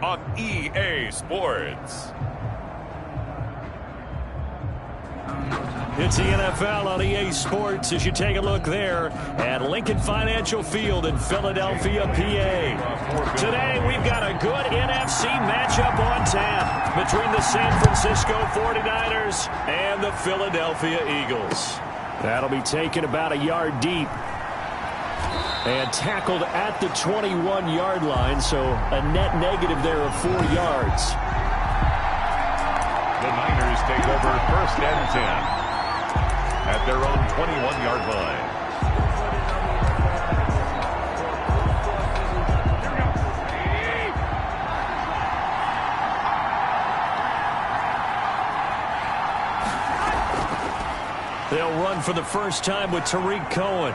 on EA Sports. It's the NFL on EA Sports as you take a look there at Lincoln Financial Field in Philadelphia, PA. Today we've got a good NFC matchup on tap between the San Francisco 49ers and the Philadelphia Eagles. That'll be taken about a yard deep and tackled at the 21-yard line, so a net negative there of 4 yards. The Niners take over 1st and 10 at their own 21-yard line. They'll run for the first time with Tariq Cohen.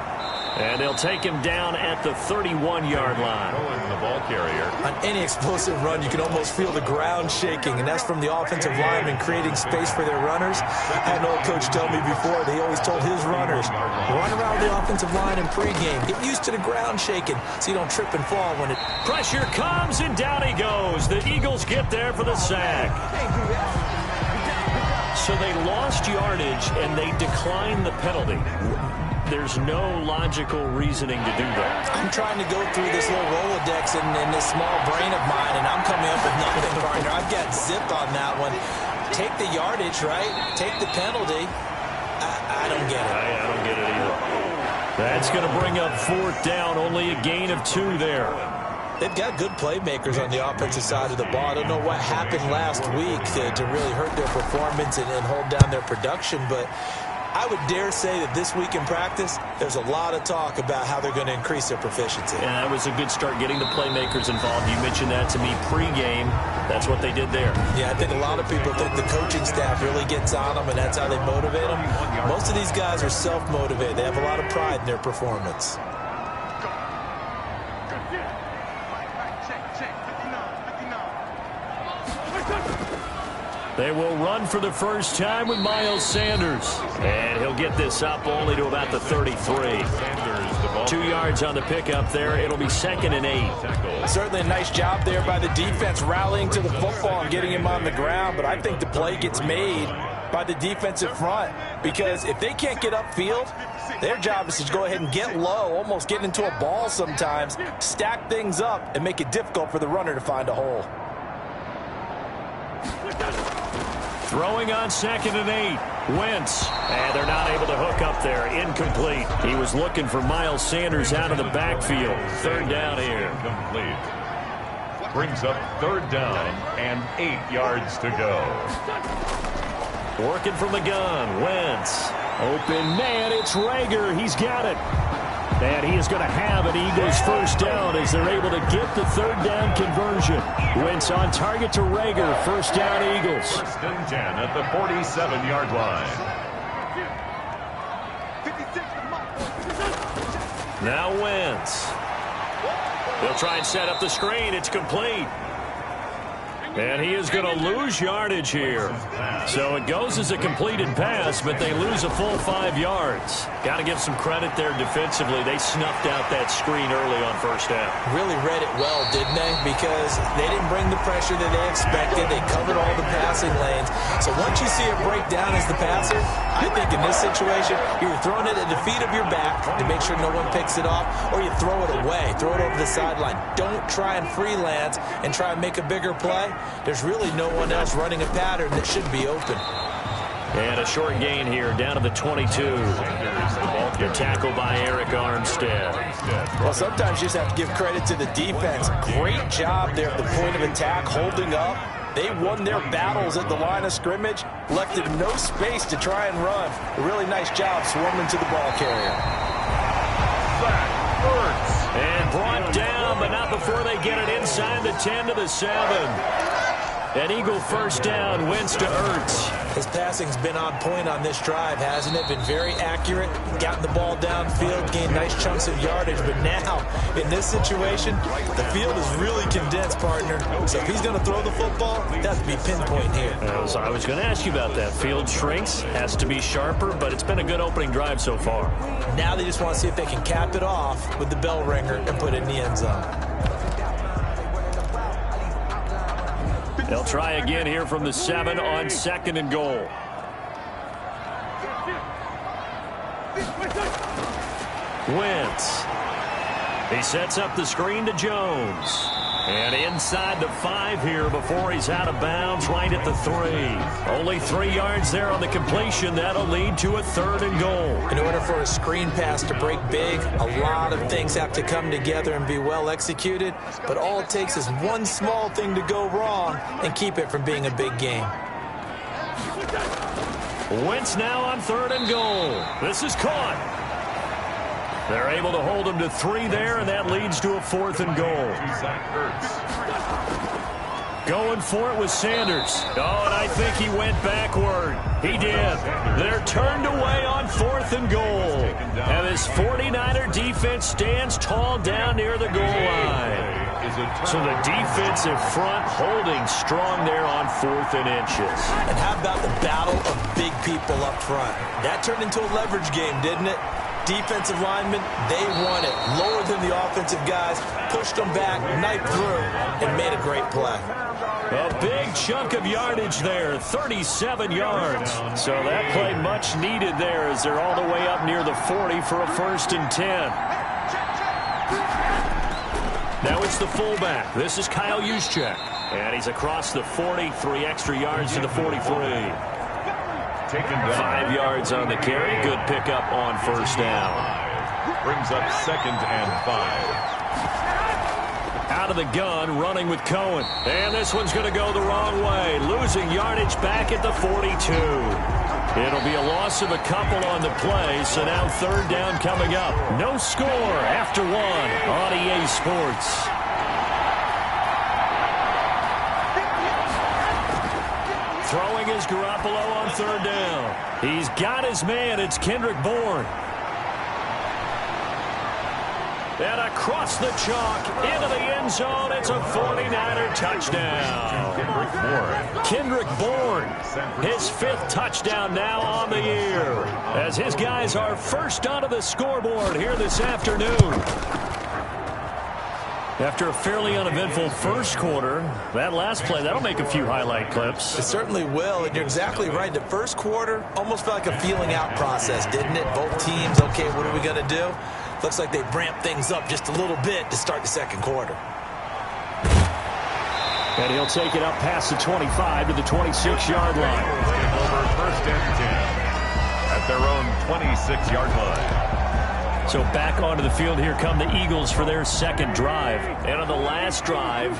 And they'll take him down at the 31-yard line. Cohen, the ball carrier. On any explosive run, you can almost feel the ground shaking, and that's from the offensive linemen creating space for their runners. I had an old coach tell me before, they always told his runners, run around the offensive line in pregame. Get used to the ground shaking so you don't trip and fall when it... Pressure comes, and down he goes. The Eagles get there for the sack. So they lost yardage, and they declined the penalty. There's no logical reasoning to do that. I'm trying to go through this little Rolodex in this small brain of mine, and I'm coming up with nothing, partner. I've got zipped on that one. Take the yardage, right? Take the penalty. I don't get it. I don't get it either. That's going to bring up 4th down. Only a gain of 2 there. They've got good playmakers on the offensive side of the ball. I don't know what happened last week to really hurt their performance and hold down their production, but I would dare say that this week in practice, there's a lot of talk about how they're going to increase their proficiency. And that was a good start getting the playmakers involved. You mentioned that to me pregame. That's what they did there. Yeah, I think a lot of people think the coaching staff really gets on them, and that's how they motivate them. Most of these guys are self-motivated. They have a lot of pride in their performance. They will run for the first time with Miles Sanders. And he'll get this up only to about the 33. 2 yards on the pickup there. It'll be 2nd and 8. Certainly a nice job there by the defense rallying to the football and getting him on the ground. But I think the play gets made by the defensive front, because if they can't get upfield, their job is to go ahead and get low, almost get into a ball sometimes, stack things up, and make it difficult for the runner to find a hole. Throwing on 2nd and 8. Wentz. And they're not able to hook up there. Incomplete. He was looking for Miles Sanders out of the backfield. 3rd down here. Incomplete. Brings up 3rd down and 8 yards to go. Working from the gun. Wentz. Open man. It's Reagor. He's got it. And he is going to have an Eagles first down as they're able to get the 3rd down conversion. Wentz on target to Reagor. First down, Eagles. 1st and 10 at the 47-yard line. Now Wentz. They'll try and set up the screen. It's complete. And he is going to lose yardage here. So it goes as a completed pass, but they lose a full 5 yards. Got to give some credit there defensively. They snuffed out that screen early on first down. Really read it well, didn't they? Because they didn't bring the pressure that they expected. They covered all the passing lanes. So once you see it break down as the passer, I think in this situation, you're throwing it at the feet of your back to make sure no one picks it off, or you throw it away, throw it over the sideline. Don't try and freelance and try and make a bigger play. There's really no one else running a pattern that should be open. And a short gain here down to the 22. They're tackled by Eric Armstead. Well, sometimes you just have to give credit to the defense. Great job there at the point of attack, holding up. They won their battles at the line of scrimmage, left them no space to try and run. A really nice job swarming to the ball carrier. And brought down, but not before they get it inside the 10 to the 7. An Eagle first down. Wentz to Ertz. His passing's been on point on this drive, hasn't it? Been very accurate, gotten the ball downfield, gained nice chunks of yardage. But now, in this situation, the field is really condensed, partner. So if he's going to throw the football, it has to be pinpoint here. I was going to ask you about that. Field shrinks, has to be sharper, but it's been a good opening drive so far. Now they just want to see if they can cap it off with the bell ringer and put it in the end zone. They'll try again here from the 7 on 2nd and goal. Wentz. He sets up the screen to Jones. And inside the 5 here before he's out of bounds, right at the 3. Only 3 yards there on the completion. That'll lead to a 3rd and goal. In order for a screen pass to break big, a lot of things have to come together and be well executed. But all it takes is one small thing to go wrong and keep it from being a big game. Wentz now on 3rd and goal. This is caught. They're able to hold him to 3 there, and that leads to a 4th and goal. Going for it with Sanders. Oh, and I think he went backward. He did. They're turned away on 4th and goal. And this 49er defense stands tall down near the goal line. So the defensive front holding strong there on 4th and inches. And how about the battle of big people up front? That turned into a leverage game, didn't it? Defensive linemen, they won it. Lower than the offensive guys, pushed them back, knifed through, and made a great play. A big chunk of yardage there, 37 yards. So that play much needed there as they're all the way up near the 40 for a 1st and 10. Now it's the fullback. This is Kyle Juszczyk. And he's across the 40, 3 extra yards to the 43. 5 yards on the carry. Good pickup on 1st down. Brings up 2nd and 5. Out of the gun, running with Cohen. And this one's going to go the wrong way. Losing yardage back at the 42. It'll be a loss of a couple on the play, so now 3rd down coming up. No score after 1 on EA Sports. Throwing is Garoppolo on 3rd down. He's got his man. It's Kendrick Bourne. And across the chalk, into the end zone, it's a 49er touchdown. Kendrick Bourne, his 5th touchdown now on the year, as his guys are first onto the scoreboard here this afternoon. After a fairly uneventful first quarter, that last play, that'll make a few highlight clips. It certainly will, and you're exactly right. The first quarter almost felt like a feeling out process, didn't it? Both teams, okay, what are we going to do? Looks like they ramped things up just a little bit to start the 2nd quarter. And he'll take it up past the 25 to the 26-yard line. Over 1st and 10 at their own 26-yard line. So back onto the field, here come the Eagles for their 2nd drive. And on the last drive,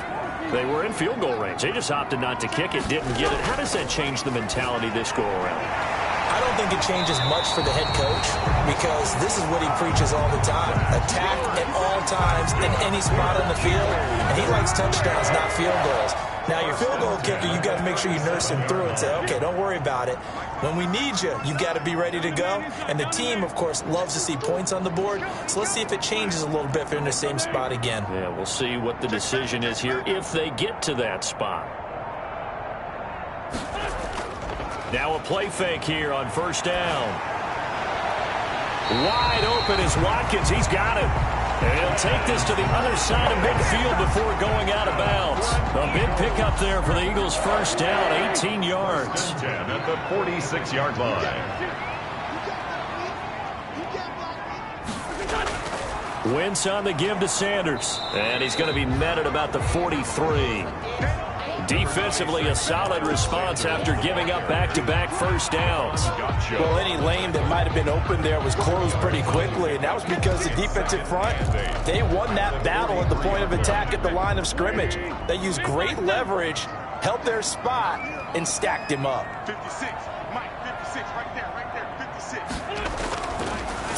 they were in field goal range. They just opted not to kick it, didn't get it. How does that change the mentality this go around? I don't think it changes much for the head coach because this is what he preaches all the time. Attack at all times in any spot on the field. And he likes touchdowns, not field goals. Now, your field goal kicker, you've got to make sure you nurse him through and say, okay, don't worry about it. When we need you, you've got to be ready to go. And the team, of course, loves to see points on the board. So let's see if it changes a little bit if they're in the same spot again. Yeah, we'll see what the decision is here if they get to that spot. Now a play fake here on 1st down. Wide open is Watkins. He's got it. And he'll take this to the other side of midfield before going out of bounds. A big pickup there for the Eagles' 1st down, 18 yards. 10 at the 46-yard line. Wentz on the give to Sanders. And he's going to be met at about the 43. Defensively, a solid response after giving up back-to-back 1st downs. Well, any lane that might have been open there was closed pretty quickly, and that was because the defensive front, they won that battle at the point of attack at the line of scrimmage. They used great leverage, held their spot, and stacked him up. 56, Mike, 56, right there, 56.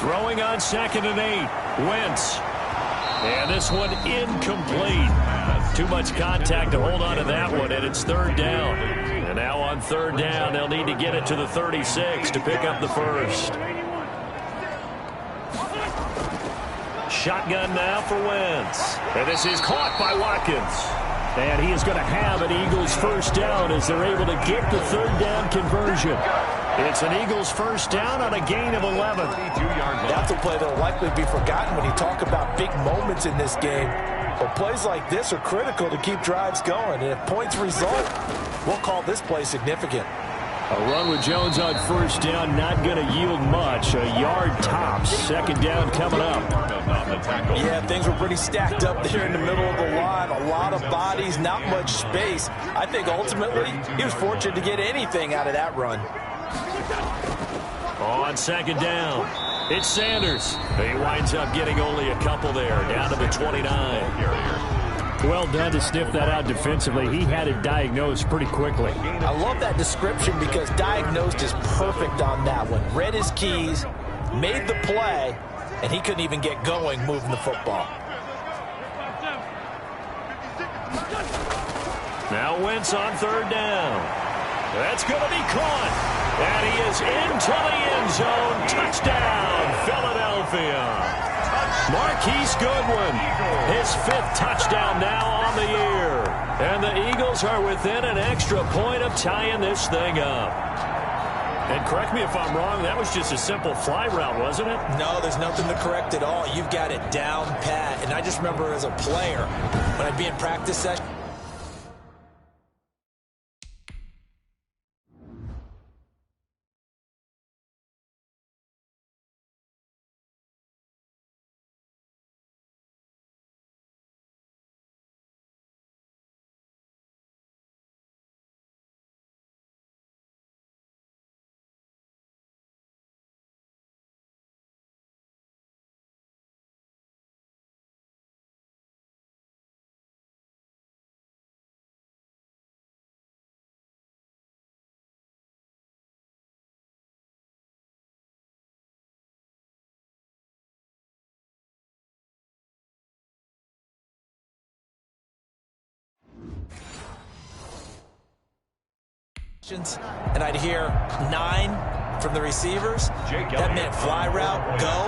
Throwing on 2nd and 8, Wentz. And this one incomplete. Too much contact to hold on to that one, and it's 3rd down. And now on 3rd down, they'll need to get it to the 36 to pick up the 1st. Shotgun now for Wentz. And this is caught by Watkins. And he is going to have an Eagles 1st down as they're able to get the 3rd down conversion. It's an Eagles first down on a gain of 11. That's a play that will likely be forgotten when you talk about big moments in this game. But plays like this are critical to keep drives going. And if points result, we'll call this play significant. A run with Jones on first down, not going to yield much. A yard tops. Second down coming up. Yeah, things were pretty stacked up there in the middle of the line. A lot of bodies, not much space. I think ultimately he was fortunate to get anything out of that run. On second down, it's Sanders. He winds up getting only a couple there, down to the 29. Well done to sniff that out defensively. He had it diagnosed pretty quickly. I love that description because diagnosed is perfect on that one. Read his keys, made the play, and he couldn't even get going moving the football. Now Wentz on third down. That's going to be caught. And he is into the end zone. Touchdown, Philadelphia. Marquise Goodwin, his 5th touchdown now on the year. And the Eagles are within an extra point of tying this thing up. And correct me if I'm wrong, that was just a simple fly route, wasn't it? No, there's nothing to correct at all. You've got it down pat. And I just remember as a player, when I'd be in practice session, and I'd hear 9 from the receivers. That meant fly route, go.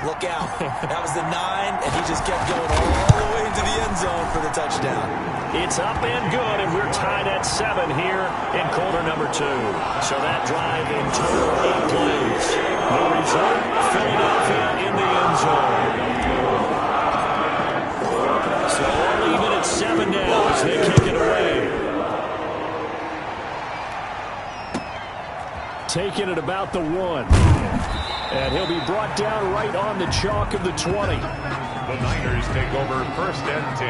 Look out. That was the 9, and he just kept going all the way into the end zone for the touchdown. It's up and good, and we're tied at 7 here in quarter number 2. So that drive in total 8 plays. The result, Philadelphia in the end zone. So we'll leave it at 7 now as they kick it away. Taking it about the 1. And he'll be brought down right on the chalk of the 20. The Niners take over first and 10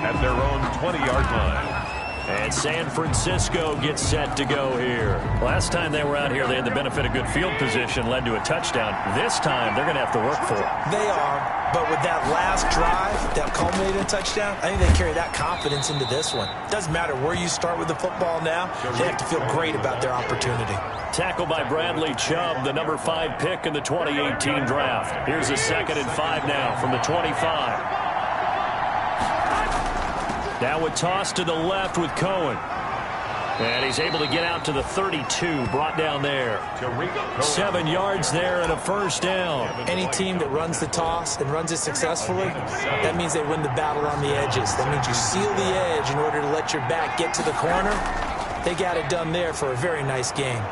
at their own 20-yard line. And San Francisco gets set to go here. Last time they were out here, they had the benefit of good field position, led to a touchdown. This time, they're going to have to work for it. They are, but with that last drive that culminated in a touchdown, I think they carry that confidence into this one. Doesn't matter where you start with the football now, they have to feel great about their opportunity. Tackled by Bradley Chubb, the number 5 pick in the 2018 draft. Here's a 2nd and 5 now from the 25. Now a toss to the left with Cohen. And he's able to get out to the 32, brought down there. 7 yards there and a first down. Any team that runs the toss and runs it successfully, that means they win the battle on the edges. That means you seal the edge in order to let your back get to the corner. They got it done there for a very nice game.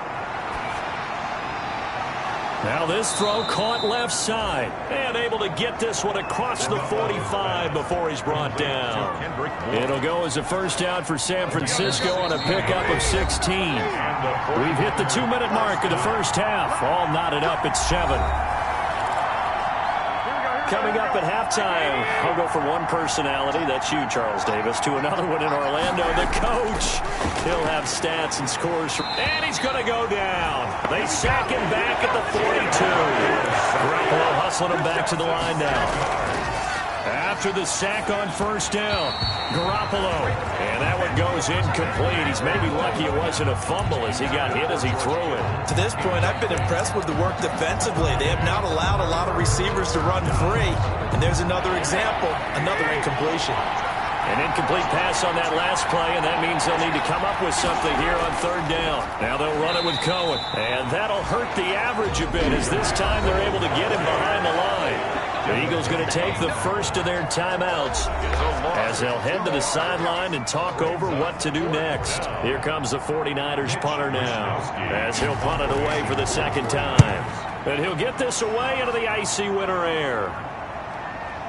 Now this throw caught left side. And able to get this one across the 45 before he's brought down. It'll go as a first down for San Francisco on a pickup of 16. We've hit the 2-minute mark of the first half. All knotted up at 7. Coming up at halftime, I'll go from one personality, that's you, Charles Davis, to another one in Orlando, the coach. He'll have stats and scores. And he's going to go down. They sack him back at the 42. Garoppolo hustling him back to the line now. After the sack on first down, Garoppolo. And that one goes incomplete. He's maybe lucky it wasn't a fumble as he got hit as he threw it. To this point, I've been impressed with the work defensively. They have not allowed a lot of receivers to run free. And there's another example, another incompletion. An incomplete pass on that last play, and that means they'll need to come up with something here on third down. Now they'll run it with Cohen. And that'll hurt the average a bit as this time they're able to get him behind the line. The Eagles going to take the first of their timeouts as they'll head to the sideline and talk over what to do next. Here comes the 49ers punter now as he'll punt it away for the second time. And he'll get this away into the icy winter air.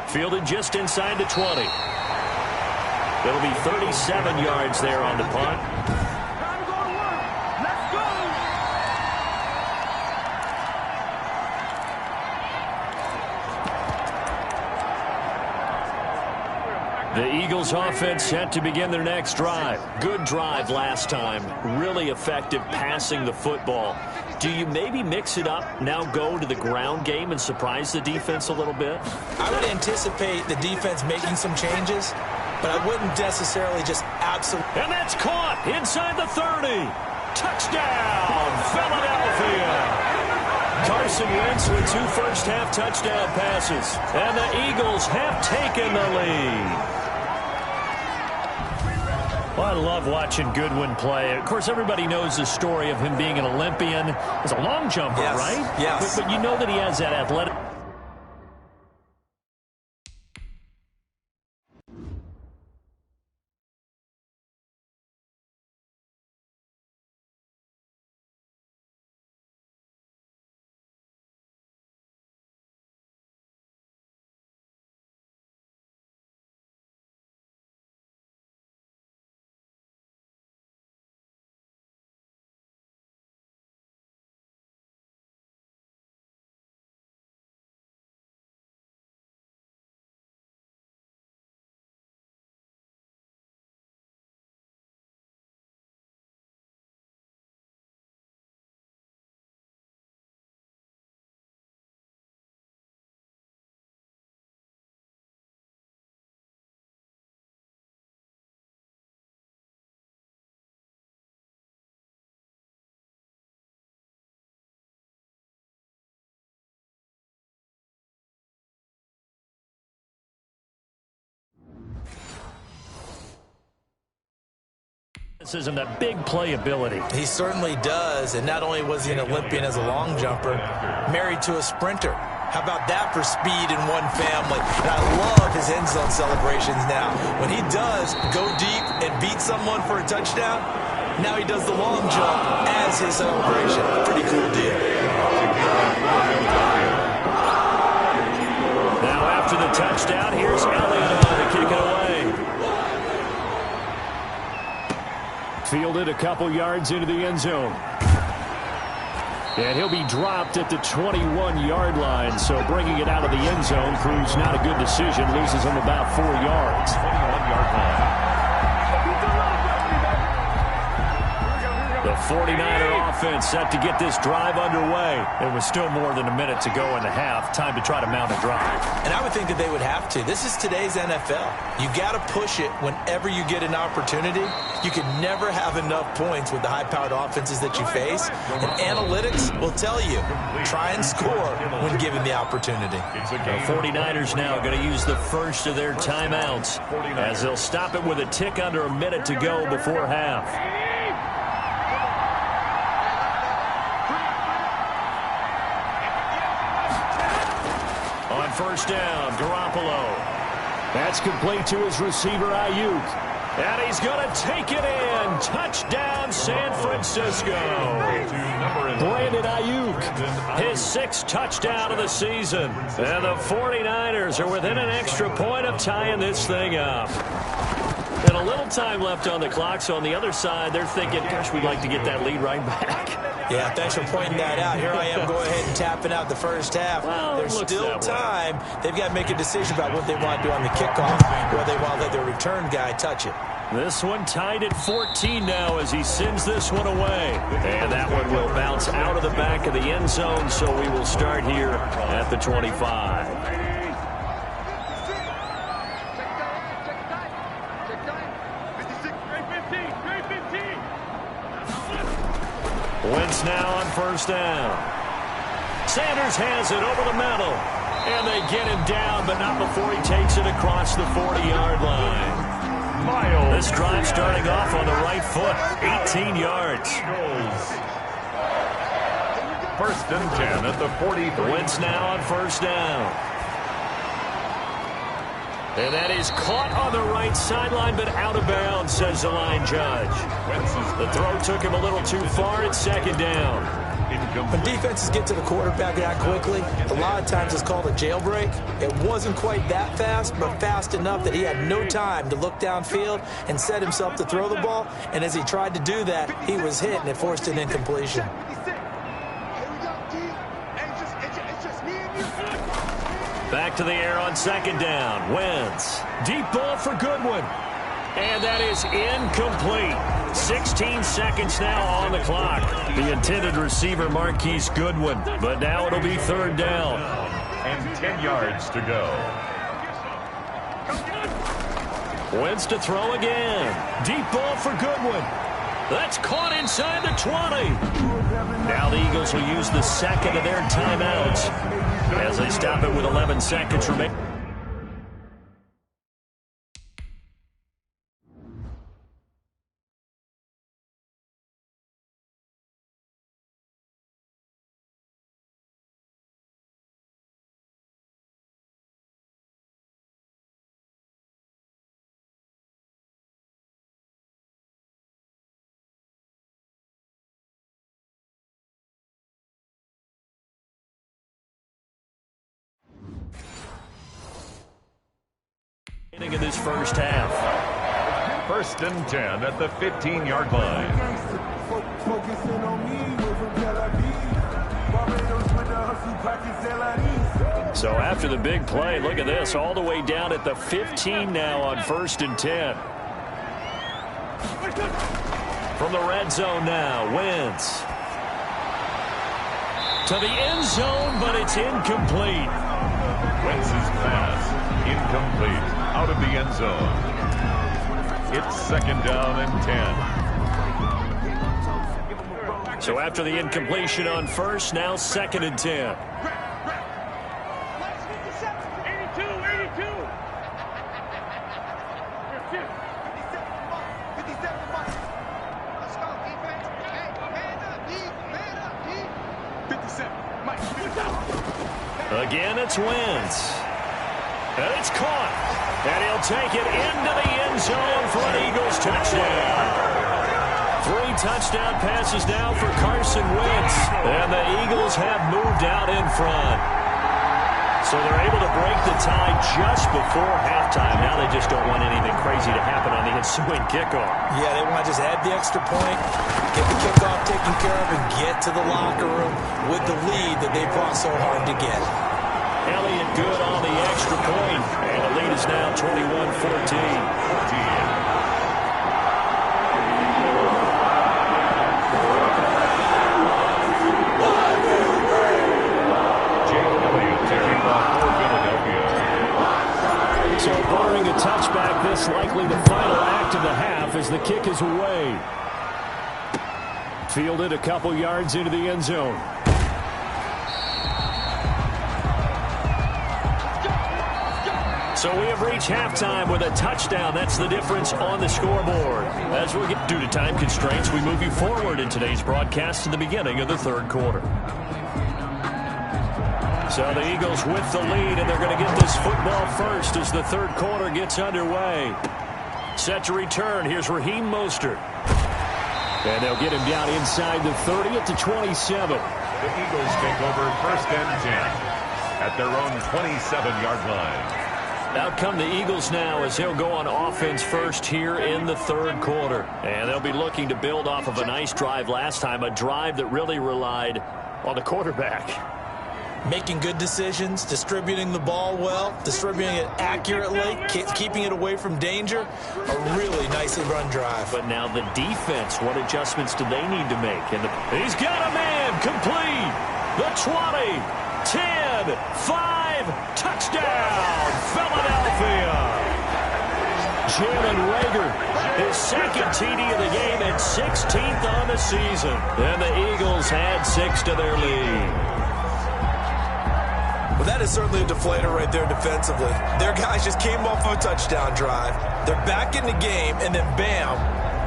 Fielded just inside the 20. It'll be 37 yards there on the punt. The Eagles offense set to begin their next drive. Good drive last time. Really effective passing the football. Do you maybe mix it up, now go to the ground game and surprise the defense a little bit? I would anticipate the defense making some changes, but I wouldn't necessarily just absolutely. And that's caught inside the 30. Touchdown, Philadelphia. Carson Wentz with 2 first-half touchdown passes. And the Eagles have taken the lead. Well, I love watching Goodwin play. Of course, everybody knows the story of him being an Olympian as a long jumper, yes, right? Yes. But you know that he has that athletic. And that big playability. He certainly does, and not only was he an Olympian as a long jumper, married to a sprinter. How about that for speed in one family? And I love his end zone celebrations now. When he does go deep and beat someone for a touchdown, now he does the long jump as his celebration. Pretty cool deal. Now after the touchdown, here's Elliott to kick it away. Fielded a couple yards into the end zone. And he'll be dropped at the 21-yard line. So bringing it out of the end zone proves not a good decision. Loses him about 4 yards. 21-yard line. The 49er offense set to get this drive underway. It was still more than a minute to go in the half. Time to try to mount a drive. And I would think that they would have to. This is today's NFL. You got to push it whenever you get an opportunity. You can never have enough points with the high-powered offenses that you face. And analytics will tell you, try and score when given the opportunity. The 49ers now going to use the first of their timeouts as they'll stop it with a tick under a minute to go before half. On first down, Garoppolo. That's complete to his receiver, Ayuk. And he's going to take it in. Touchdown, San Francisco. Brandon Ayuk, his 6th touchdown of the season. And the 49ers are within an extra point of tying this thing up. And a little time left on the clock, so on the other side, they're thinking, gosh, we'd like to get that lead right back. Yeah, thanks for pointing that out. Here I am going ahead and tapping out the first half. Well, there's still time. They've got to make a decision about what they want to do on the kickoff, or they want to let their return guy touch it. This one tied at 14 now as he sends this one away. And that one will bounce out of the back of the end zone, so we will start here at the 25. Wentz now on first down. Sanders has it over the middle. And they get him down, but not before he takes it across the 40-yard line. This drive starting off on the right foot. 18 yards. First and 10 at the 43. Wentz now on first down. And that is caught on the right sideline, but out of bounds, says the line judge. The throw took him a little too far. It's second down. When defenses get to the quarterback that quickly, a lot of times it's called a jailbreak. It wasn't quite that fast, but fast enough that he had no time to look downfield and set himself to throw the ball. And as he tried to do that, he was hit, and it forced an incompletion. Back to the air on second down. Wentz. Deep ball for Goodwin. And that is incomplete. 16 seconds now on the clock. The intended receiver, Marquise Goodwin. But now it'll be third down. And 10 yards to go. Wentz to throw again. Deep ball for Goodwin. That's caught inside the 20. Now the Eagles will use the second of their timeouts as they stop it with 11 seconds remaining. In this first half. 1st and 10 at the 15-yard line. So after the big play, look at this, all the way down at the 15 now on 1st and 10. From the red zone now, Wentz. To the end zone, but it's incomplete. Wentz's pass incomplete. Out of the end zone. It's second down and 10. So after the incompletion on first, now 2nd and 10. Again, it's Wentz. And it's caught. And he'll take it into the end zone for an Eagles touchdown. 3 touchdown passes now for Carson Wentz. And the Eagles have moved out in front. So they're able to break the tie just before halftime. Now they just don't want anything crazy to happen on the ensuing kickoff. Yeah, they want to just add the extra point, get the kickoff taken care of, and get to the locker room with the lead that they fought so hard to get. Elliott good on the extra point. And the lead is now 21-14. So barring a touchback, this likely the final act of the half as the kick is away. Fielded a couple yards into the end zone. So we have reached halftime with a touchdown. That's the difference on the scoreboard. As we get due to time constraints, we move you forward in today's broadcast to the beginning of the third quarter. So the Eagles with the lead, and they're going to get this football first as the third quarter gets underway. Set to return. Here's Raheem Mostert. And they'll get him down inside the 30 at the 27. The Eagles take over 1st and 10 at their own 27-yard line. Out come the Eagles now as they'll go on offense first here in the third quarter. And they'll be looking to build off of a nice drive last time, a drive that really relied on the quarterback. Making good decisions, distributing the ball well, distributing it accurately, keeping it away from danger. A really nicely run drive. But now the defense, what adjustments do they need to make? And he's got a man complete. The 20, 10, 5, touchdown, Philadelphia. Jalen Reagor, his second TD of the game and 16th on the season. And the Eagles had 6 to their lead. Well, that is certainly a deflator right there defensively. Their guys just came off of a touchdown drive. They're back in the game, and then bam,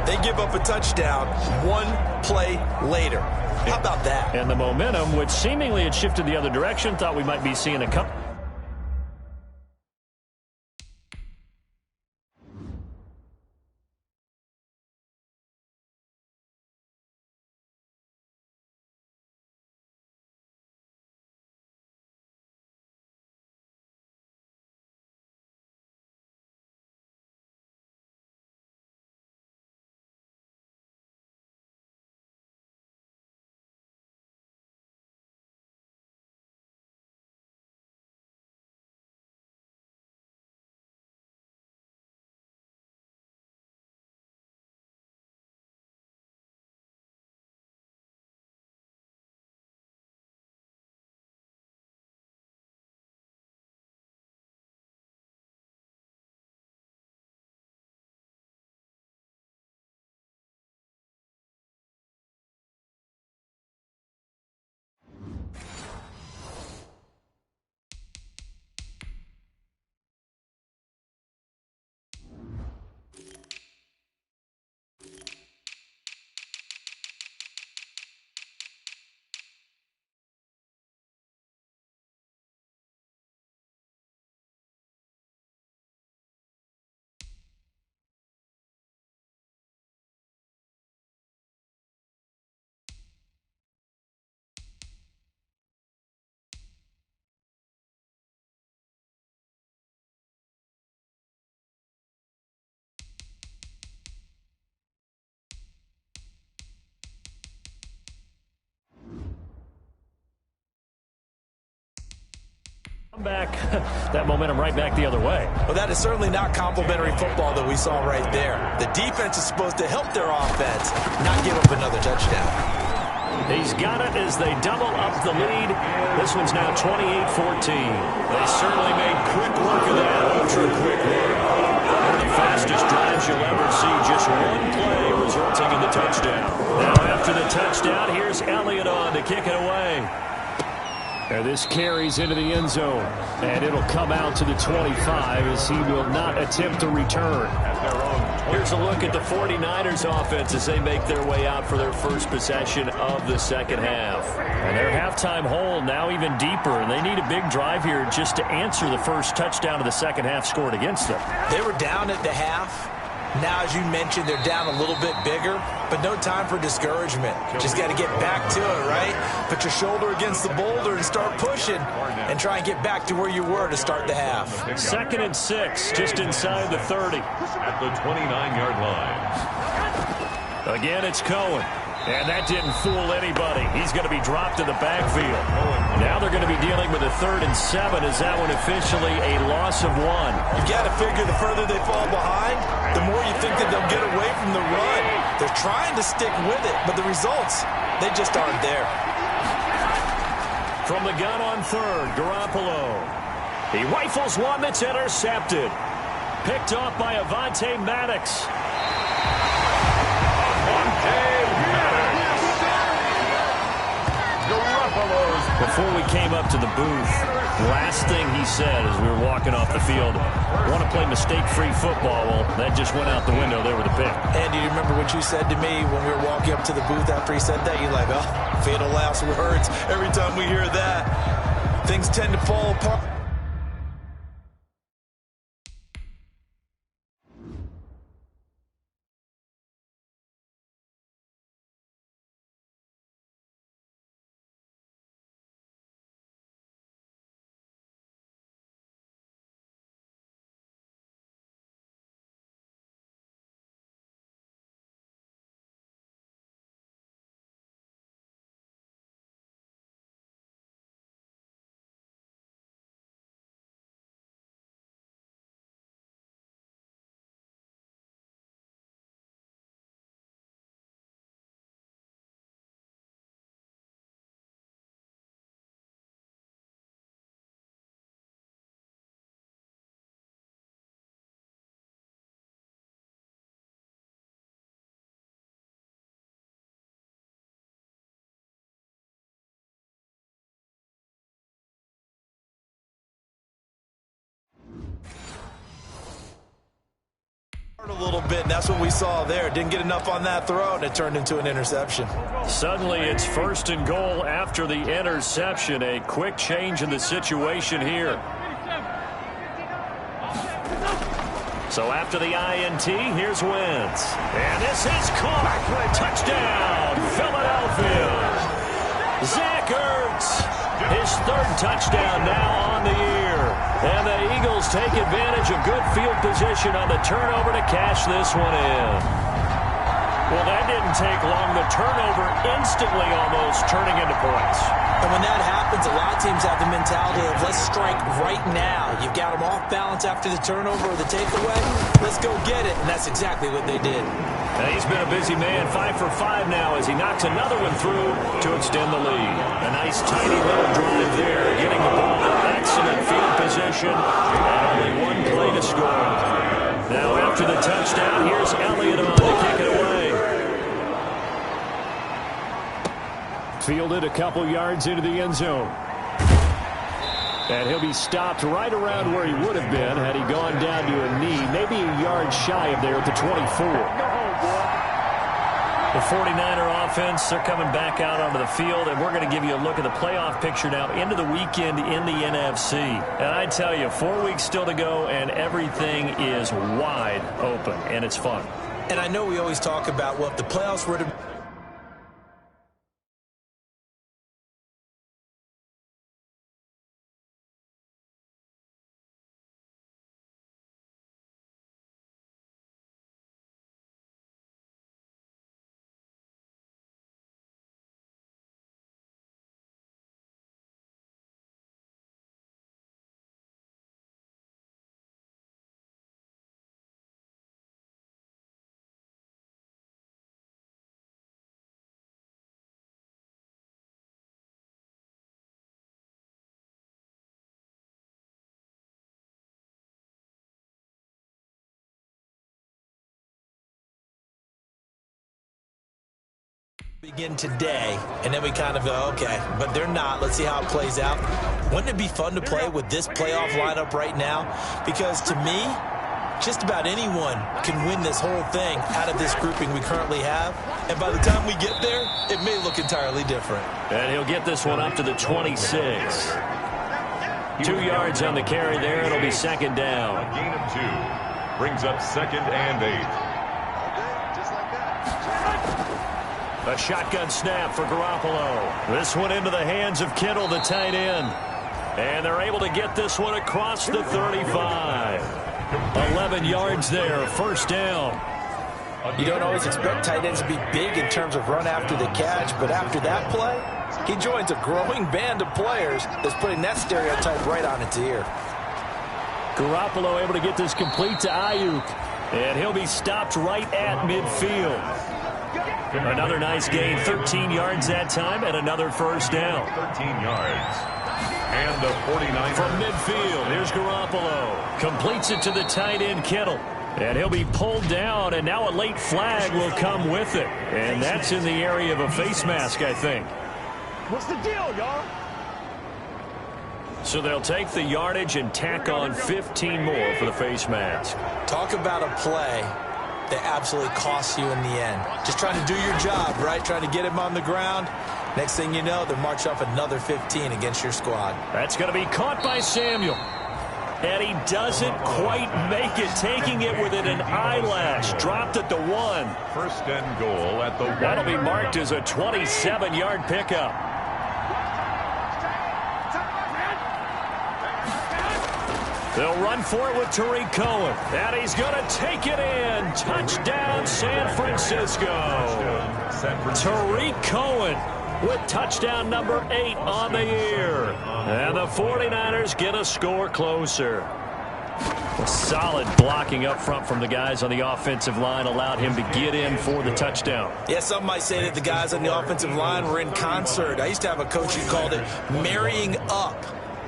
they give up a touchdown 1 play later. How about that? And the momentum, which seemingly had shifted the other direction, thought we might be seeing a couple. Back that momentum right back the other way. Well, that is certainly not complimentary football that we saw right there. The defense is supposed to help their offense, not give up another touchdown. He's got it as they double up the lead. This one's now 28-14. They certainly made quick work of that, ultra-quick work. One of the fastest drives you'll ever see, just one play resulting in the touchdown. Now after the touchdown, here's Elliott on to kick it away. And this carries into the end zone, and it'll come out to the 25 as he will not attempt to return. Here's a look at the 49ers offense as they make their way out for their first possession of the second half. And their halftime hole now even deeper, and they need a big drive here just to answer the first touchdown of the second half scored against them. They were down at the half. Now, as you mentioned, they're down a little bit bigger, but no time for discouragement. Just got to get back to it, right? Put your shoulder against the boulder and start pushing and try and get back to where you were to start the half. 2nd and 6, just inside the 30. At the 29-yard line. Again, it's Cohen. And that didn't fool anybody. He's going to be dropped in the backfield. Now they're going to be dealing with a 3rd and 7. Is that one officially a loss of 1? You've got to figure the further they fall behind, the more you think that they'll get away from the run. They're trying to stick with it, but the results, they just aren't there. From the gun on 3rd, Garoppolo. He rifles one that's intercepted. Picked off by Avonte Maddox. Before we came up to the booth, last thing he said as we were walking off the field, want to play mistake-free football. Well, that just went out the window there with a pick. And do you remember what you said to me when we were walking up to the booth after he said that? You're like, oh, fatal last words. Every time we hear that, things tend to fall apart. A little bit, and that's what we saw there. Didn't get enough on that throw, and it turned into an interception. Suddenly, it's 1st and goal after the interception. A quick change in the situation here. So after the INT, here's Wentz. And this is caught for a touchdown, Philadelphia. Zach Ertz, his 3rd touchdown now on the year. And the Eagles take advantage of good field position on the turnover to cash this one in. Well, that didn't take long. The turnover instantly almost turning into points. And when that happens, a lot of teams have the mentality of let's strike right now. You've got them off balance after the turnover or the takeaway. Let's go get it. And that's exactly what they did. And he's been a busy man, 5 for 5 now as he knocks another one through to extend the lead. A nice tiny little drive there, getting the ball in excellent field position, and only one play to score. Now after the touchdown, here's Elliott on to kick it away. Fielded a couple yards into the end zone. And he'll be stopped right around where he would have been had he gone down to a knee, maybe a yard shy of there at the 24. The 49er offense, they're coming back out onto the field, and we're going to give you a look at the playoff picture now into the weekend in the NFC. And I tell you, 4 weeks still to go, and everything is wide open, and it's fun. And I know we always talk about, well, if the playoffs were to Begin today, and then we kind of go, okay, but they're not. Let's see how it plays out. Wouldn't it be fun to play with this playoff lineup right now? Because to me, just about anyone can win this whole thing out of this grouping we currently have. And by the time we get there, it may look entirely different. And he'll get this one up to the 26. 2 yards on the carry there. It'll be second down. A gain of 2 brings up 2nd and 8. A shotgun snap for Garoppolo. This one into the hands of Kittle, the tight end. And they're able to get this one across the 35. 11 yards there, first down. You don't always expect tight ends to be big in terms of run after the catch, but after that play, he joins a growing band of players that's putting that stereotype right on its ear. Garoppolo able to get this complete to Ayuk. And he'll be stopped right at midfield. Another nice gain, 13 yards that time, and another first down. 13 yards. And the 49. From midfield, here's Garoppolo. Completes it to the tight end, Kittle. And he'll be pulled down, and now a late flag will come with it. And that's in the area of a face mask, I think. What's the deal, y'all? So they'll take the yardage and tack on 15 more for the face mask. Talk about a play that absolutely costs you in the end. Just trying to do your job, right? Trying to get him on the ground. Next thing you know, they'll march off another 15 against your squad. That's going to be caught by Samuel. And he doesn't quite make it, taking it within an eyelash. Dropped at the 1. First and goal at the 1. That'll be marked as a 27-yard pickup. They'll run for it with Tariq Cohen. And he's going to take it in. Touchdown, San Francisco. Tariq Cohen with touchdown number 8 on the year. And the 49ers get a score closer. Solid blocking up front from the guys on the offensive line allowed him to get in for the touchdown. Yeah, some might say that the guys on the offensive line were in concert. I used to have a coach who called it marrying up.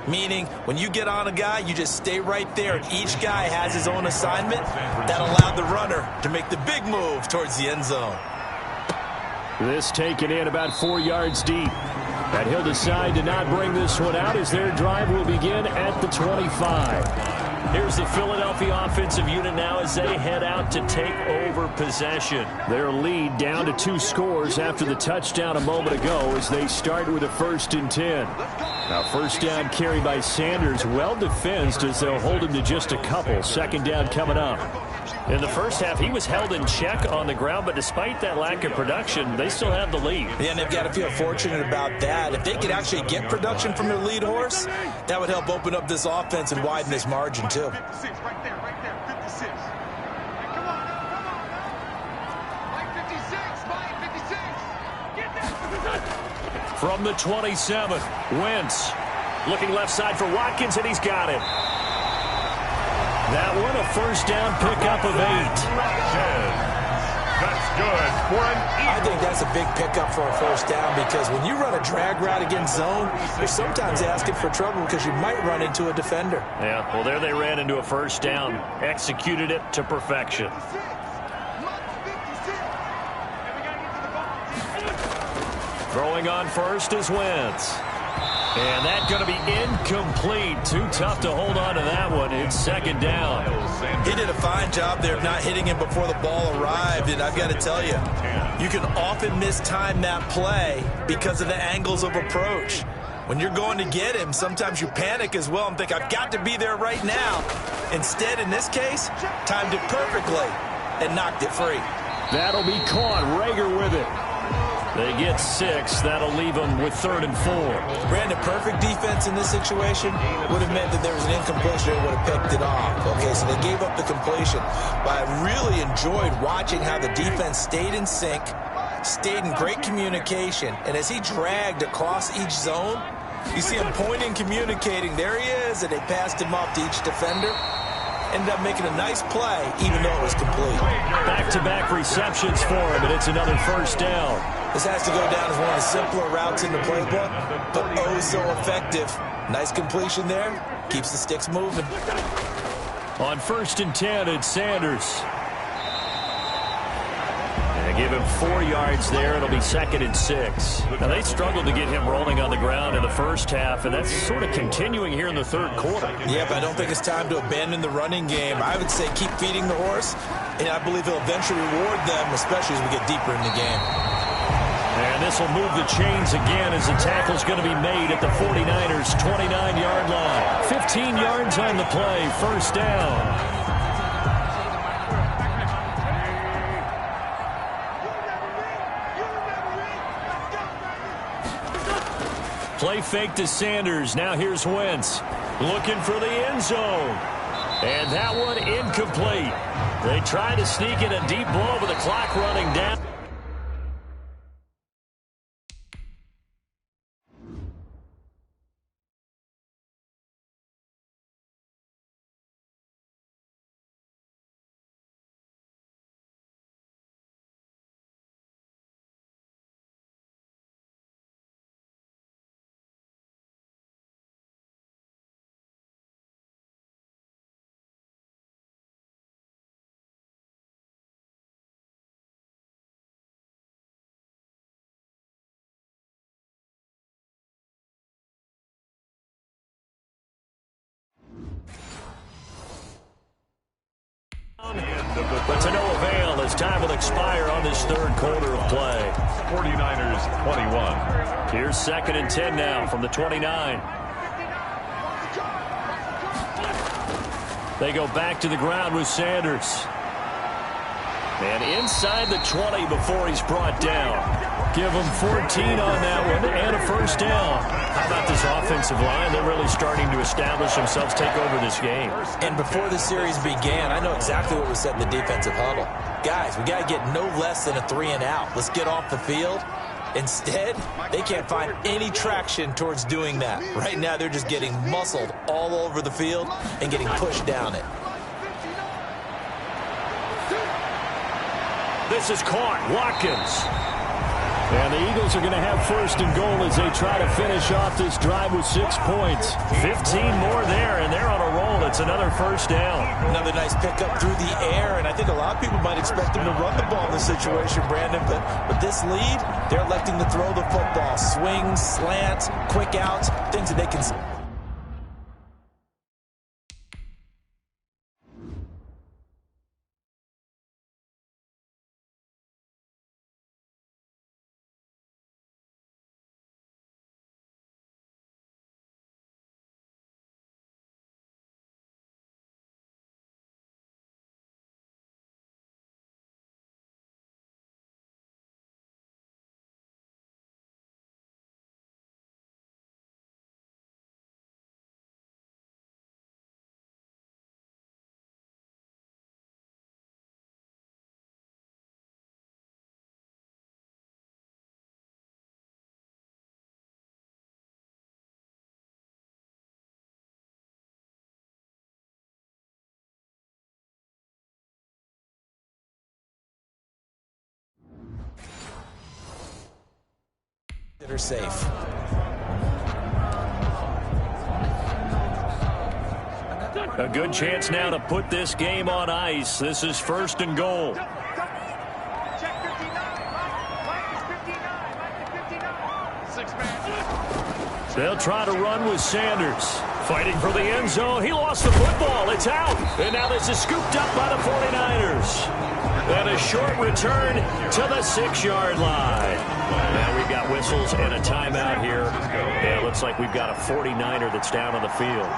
Meaning, when you get on a guy, you just stay right there. Each guy has his own assignment. That allowed the runner to make the big move towards the end zone. This taken in about 4 yards deep. And he'll decide to not bring this one out as their drive will begin at the 25. Here's the Philadelphia offensive unit now as they head out to take over possession. Their lead down to 2 scores after the touchdown a moment ago as they start with a 1st and 10. Now first down carry by Sanders, well defensed as they'll hold him to just a couple. 2nd down coming up. In the first half, he was held in check on the ground, but despite that lack of production, they still have the lead. Yeah, and they've got to feel fortunate about that. If they could actually get production from their lead horse, that would help open up this offense and widen this margin, too. 56, right there, 56. Hey, come on, Mike 56, Mike 56. Get that. From the 27, Wentz looking left side for Watkins, and he's got it. That one, a first down pickup of 8. That's good for an I think that's a big pickup for a first down because when you run a drag route against zone, you're sometimes asking for trouble because you might run into a defender. Yeah, well, there they ran into a first down, executed it to perfection. Throwing on first is Wentz. And that's going to be incomplete. Too tough to hold on to that one. It's 2nd down. He did a fine job there of not hitting him before the ball arrived. And I've got to tell you, you can often mistime that play because of the angles of approach. When you're going to get him, sometimes you panic as well and think, I've got to be there right now. Instead, in this case, timed it perfectly and knocked it free. That'll be caught. Rager with it. They get 6. That'll leave them with 3rd and 4. Brandon, perfect defense in this situation would have meant that there was an incompletion and would have picked it off. Okay, so they gave up the completion. But I really enjoyed watching how the defense stayed in sync, stayed in great communication, and as he dragged across each zone, you see him pointing, communicating. There he is, and they passed him off to each defender. Ended up making a nice play, even though it was complete. Back-to-back receptions for him, and it's another first down. This has to go down as one of the simpler routes in the playbook, but oh so effective. Nice completion there. Keeps the sticks moving. On 1st and 10, it's Sanders. And Give him 4 yards there. It'll be 2nd and 6. Now, they struggled to get him rolling on the ground in the first half, and that's sort of continuing here in the third quarter. Yeah, but I don't think it's time to abandon the running game. I would say keep feeding the horse, and I believe he'll eventually reward them, especially as we get deeper in the game. And this will move the chains again as the tackle's going to be made at the 49ers' 29-yard line. 15 yards on the play, 1st down. Play fake to Sanders. Now here's Wentz. Looking for the end zone. And that one incomplete. They try to sneak in a deep ball with the clock running down. But to no avail as time will expire on this third quarter of play. 49ers 21. Here's 2nd and 10 now from the 29. They go back to the ground with Sanders. And inside the 20 before he's brought down. Give him 14 on that one and a 1st down. How about this offensive line? They're really starting to establish themselves, take over this game. And before the series began, I know exactly what was said in the defensive huddle. Guys, we got to get no less than a 3-and-out. Let's get off the field. Instead, they can't find any traction towards doing that. Right now, they're just getting muscled all over the field and getting pushed down it. This is caught. Watkins. And the Eagles are going to have 1st and goal as they try to finish off this drive with 6 points. 15 more there, and they're on a roll. It's another 1st down. Another nice pickup through the air, and I think a lot of people might expect them to run the ball in this situation, Brandon. But with this lead, they're electing to throw the football. Swings, slants, quick outs, things that they can... They're safe. A good chance now to put this game on ice. This is 1st and goal. Check 59. Minus 59. They'll try to run with Sanders. Fighting for the end zone. He lost the football. It's out. And now this is scooped up by the 49ers. And a short return to the 6-yard line. Now we've got whistles and a timeout here. Yeah, it looks like we've got a 49er that's down on the field.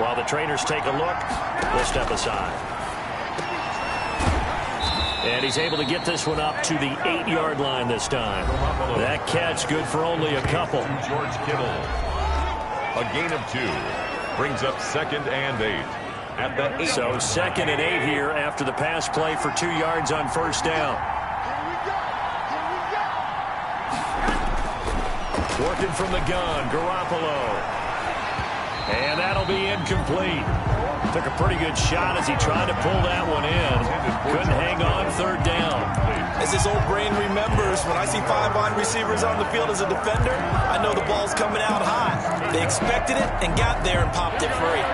While the trainers take a look, we'll step aside. And he's able to get this one up to the 8-yard line this time. That catch good for only a couple. George Kittle. A gain of 2. Brings up 2nd and 8. At the 8. So 2nd and 8 here after the pass play for 2 yards on 1st down. Working from the gun, Garoppolo. And that'll be incomplete. Took a pretty good shot as he tried to pull that one in. Couldn't hang on 3rd down. As his old brain remembers, when I see 5 wide receivers on the field as a defender, I know the ball's coming out high. They expected it and got there and popped it free.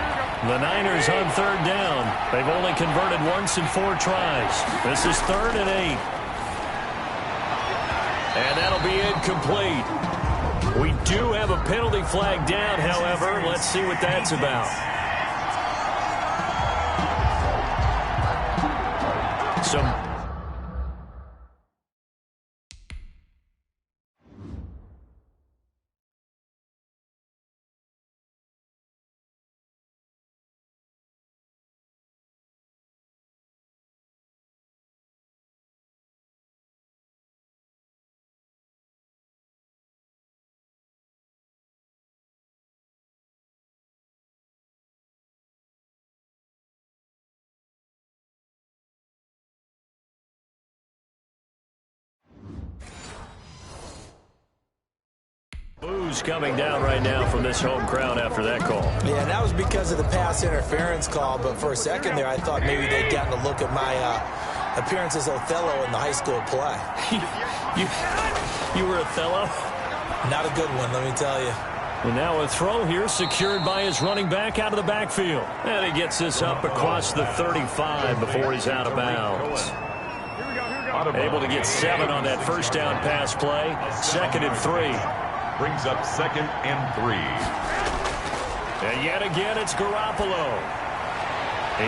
The Niners on 3rd down. They've only converted once in 4 tries. This is 3rd and 8. incomplete. We do have a penalty flag down, however. Let's see what that's about. Booze coming down right now from this home crowd after that call. Yeah, that was because of the pass interference call, but for a second there I thought maybe they'd gotten a look at my appearance as Othello in the high school play. You were Othello? Not a good one, let me tell you. And now a throw here secured by his running back out of the backfield. And he gets this up across the 35 before he's out of bounds. Able to get 7 on that first down pass play. 2nd and 3. Brings up 2nd and 3. And yet again, it's Garoppolo.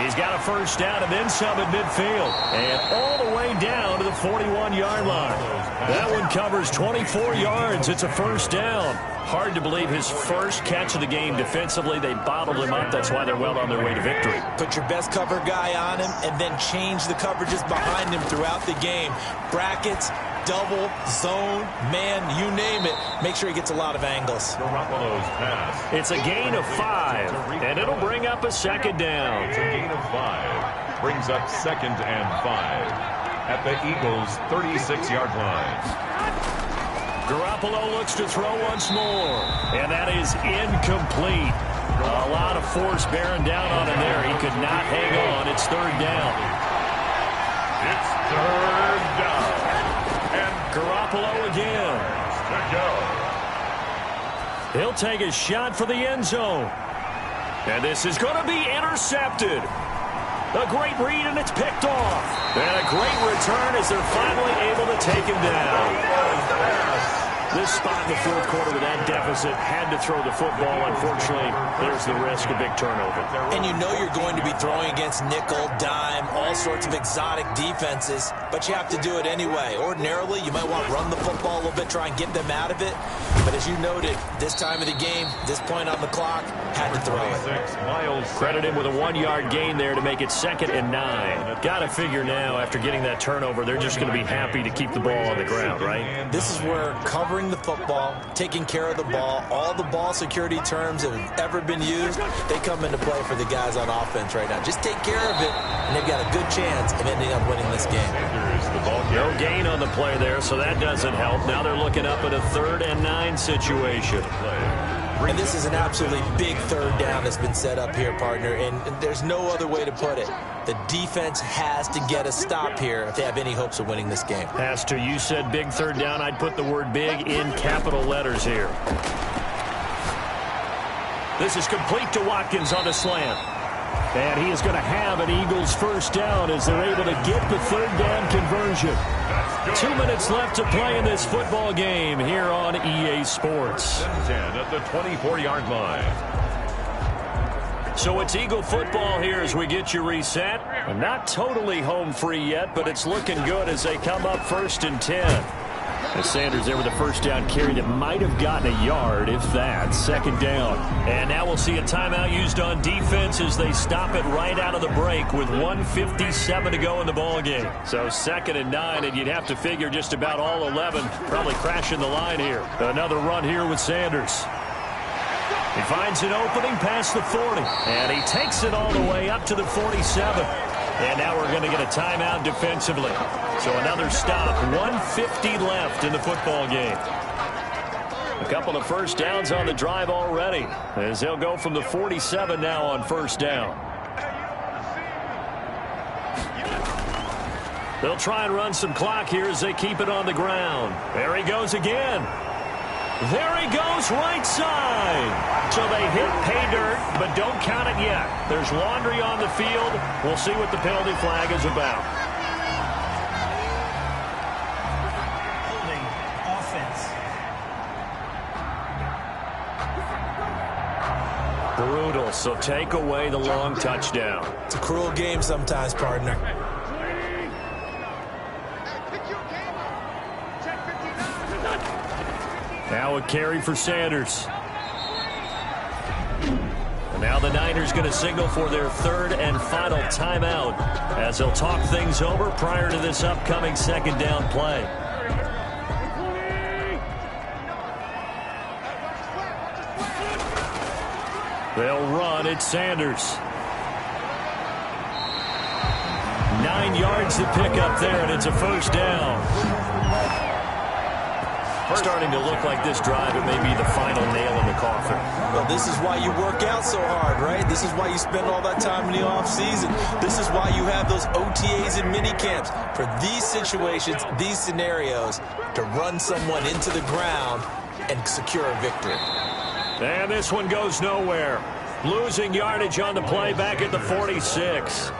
He's got a first down and then some at midfield. And all the way down to the 41-yard line. That one covers 24 yards. It's a first down. Hard to believe his first catch of the game defensively. They bottled him up. That's why they're well on their way to victory. Put your best cover guy on him and then change the coverages behind him throughout the game. Brackets, double, zone, man, you name it. Make sure he gets a lot of angles. Garoppolo's pass. It's a gain of 5, and it'll bring up a 2nd down. It's a gain of 5. Brings up 2nd and 5 at the Eagles' 36-yard line. Garoppolo looks to throw once more, and that is incomplete. A lot of force bearing down on him there. He could not hang on. It's 3rd down. It's 3rd down. And Garoppolo again. to go. He'll take a shot for the end zone. And this is going to be intercepted. A great read, and it's picked off. And a great return as they're finally able to take him down. This spot in the 4th quarter with that deficit, had to throw the football. Unfortunately, there's the risk of big turnover. And you know you're going to be throwing against nickel, dime, all sorts of exotic defenses, but you have to do it anyway. Ordinarily, you might want to run the football a little bit, try and get them out of it. But as you noted, this time of the game, this point on the clock, had to throw it. Credit him with a 1-yard gain there to make it 2nd and 9. Got to figure now, after getting that turnover, they're just going to be happy to keep the ball on the ground, right? This is where covering the football, taking care of the ball, all the ball security terms that have ever been used, they come into play for the guys on offense right now. Just take care of it, and they've got a good chance of ending up winning this game. No gain on the play there, so that doesn't help. Now they're looking up at a 3rd and 9 situation. And this is an absolutely big 3rd down that's been set up here, partner, and there's no other way to put it. The defense has to get a stop here if they have any hopes of winning this game. Has to. You said big 3rd down. I'd put the word big in capital letters here. This is complete to Watkins on a slant. And he is going to have an Eagles first down as they're able to get the 3rd down conversion. 2 minutes left to play in this football game here on EA Sports. 10 at the 24-yard line. So it's Eagle football here as we get you reset. Not totally home free yet, but it's looking good as they come up 1st and 10. As Sanders there with a first down carry that might have gotten a yard, if that. 2nd down. And now we'll see a timeout used on defense as they stop it right out of the break with 1:57 to go in the ball game. So 2nd and 9, and you'd have to figure just about all 11 probably crashing the line here. Another run here with Sanders. He finds an opening past the 40, and he takes it all the way up to the 47. And now we're going to get a timeout defensively. So another stop, 1:50 left in the football game. A couple of first downs on the drive already, as they'll go from the 47 now on 1st down. They'll try and run some clock here as they keep it on the ground. There he goes again. There he goes, right side. So they hit pay dirt, but don't count it yet. There's laundry on the field. We'll see what the penalty flag is about. Holding offense. Eagles, so take away the long touchdown. It's a cruel game sometimes, partner. Now a carry for Sanders. And now the Niners going to signal for their third and final timeout as they'll talk things over prior to this upcoming second down play. They'll run at Sanders. 9 yards to pick up there, and it's a first down. Starting to look like this drive, it may be the final nail in the coffin. Well, this is why you work out so hard, right? This is why you spend all that time in the offseason. This is why you have those OTAs and mini camps. For these situations, these scenarios, to run someone into the ground and secure a victory. And this one goes nowhere. Losing yardage on the play back at the 46.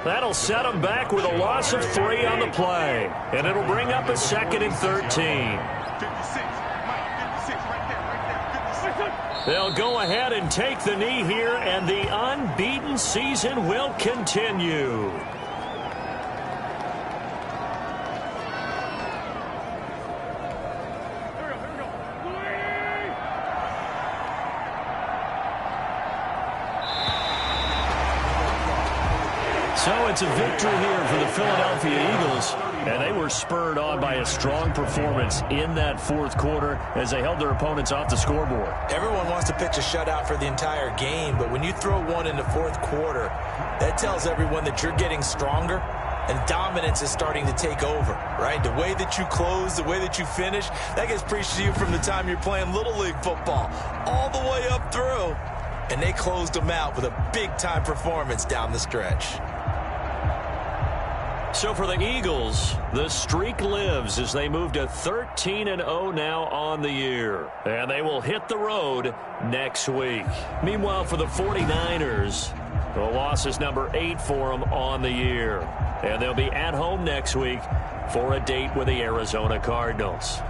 That'll set them back with a loss of 3 on the play. And it'll bring up a 2nd and 13. 56. Right there. 56. They'll go ahead and take the knee here, and the unbeaten season will continue. So it's a victory here for the Philadelphia Eagles, and they were spurred on by a strong performance in that fourth quarter as they held their opponents off the scoreboard. Everyone wants to pitch a shutout for the entire game, but when you throw one in the fourth quarter, that tells everyone that you're getting stronger and dominance is starting to take over, right? The way that you close, the way that you finish, that gets preached to you from the time you're playing Little League football all the way up through. And they closed them out with a big-time performance down the stretch. So for the Eagles, the streak lives as they move to 13-0 now on the year. And they will hit the road next week. Meanwhile, for the 49ers, the loss is number 8 for them on the year. And they'll be at home next week for a date with the Arizona Cardinals.